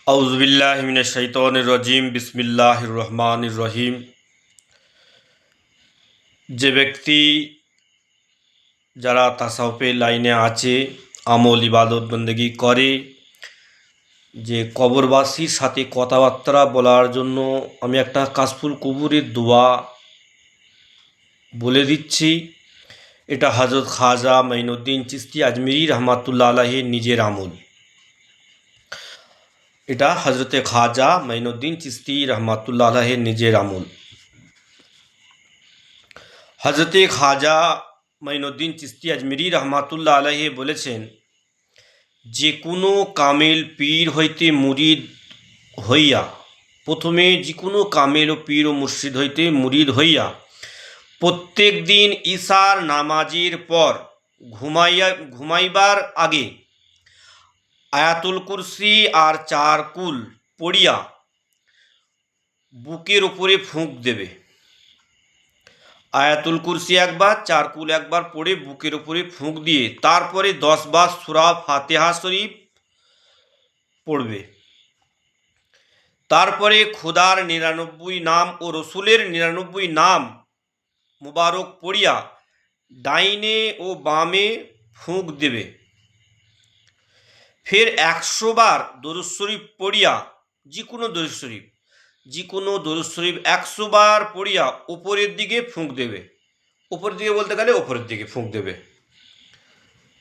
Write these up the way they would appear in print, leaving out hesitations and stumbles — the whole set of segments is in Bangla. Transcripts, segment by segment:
আউযুবিল্লাহি মিনাশ শাইতানির রাজিম বিসমিল্লাহির রহমানির রহিম। যে ব্যক্তি যারা তাসাউফের লাইনে আছে, আমল ইবাদত বন্দেগি করে, যে কবরবাসীর সাথে কথাবার্তা বলার জন্য আমি একটা কাশফুল কুবুরের দোয়া বলে দিচ্ছি। এটা হযরত খাজা মাইনুদ্দিন চিশতি আজমিরি রহমাতুল্লাহ আলাইহির নিজের আমল। এটা হজরতে খাজা মাইনুদ্দিন চিশতি রহমাতুল্লাহ আলাইহির নিজের আমল। হজরতে খাজা মাইনুদ্দিন চিশতি আজমিরি রহমাতুল্লাহ আলাইহি বলেছেন, যে কোনো কামেল পীর হইতে মুরিদ হইয়া, প্রথমে যে কোনো কামেল ও পীর ও মুর্শিদ হইতে মুরিদ হইয়া প্রত্যেক দিন ঈশার নামাজের পর ঘুমাইবার আগে আয়াতুল কুরসি আর 4 কুল পড়িয়া বুকের উপরে ফুঁক দেবে। আয়াতুল কুরসি একবার, 4 কুল একবার পড়ে বুকের উপরে ফুঁক দিয়ে তারপরে 10 বার সূরা ফাতিহা শরীফ পড়বে। তারপরে খোদার 99 নাম ও রসুলের 99 নাম মুবারক পড়িয়া ডাইনে ও বামে ফুঁক দেবে। ফের 100 বার দরুদ শরীফ পড়িয়া, যে কোনো দরুদ শরীফ 100 বার পড়িয়া উপরের দিকে ফুঁক দেবে। উপরের দিকে বলতে গেলে উপরের দিকে ফুঁক দেবে।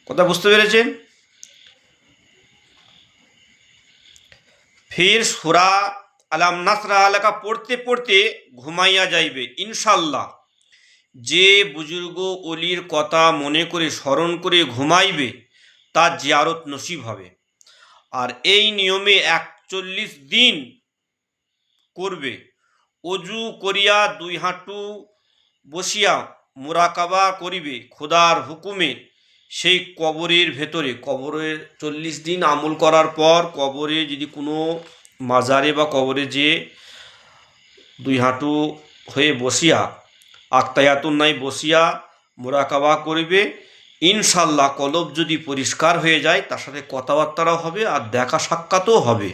কথা বুঝতে পেরেছেন? ফির সূরা আলাম নাসরাহ লাকা পড়তে পড়তে ঘুমাইয়া যাইবে। ইনশাল্লাহ যে বুজুর্গ ওলির কথা মনে করে স্মরণ করে ঘুমাইবে তার জিয়ারত নসিব হবে। আর এই নিয়মে 41 দিন করবে। অজু করিয়া 2 হাঁটু বসিয়া মুরাকাবা করিবে খোদার হুকুমে। সেই কবরের ভেতরে, কবরের 40 দিন আমল করার পর কবরে যদি কোনো মাজারে বা কবরে যে 2 হাঁটু হয়ে বসিয়া আক্তায়াতুন নাই বসিয়া মুরাকাবা করিবে, ইনশাল্লাহ কলব যদি পরিষ্কার হয়ে যায় তার সাথে কথাবার্তাও হবে আর দেখা সাক্ষাৎও হবে।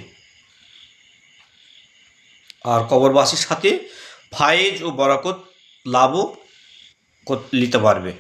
আর কবরবাসীর সাথে ফায়েজ ও বরকত লাভও নিতে পারবে।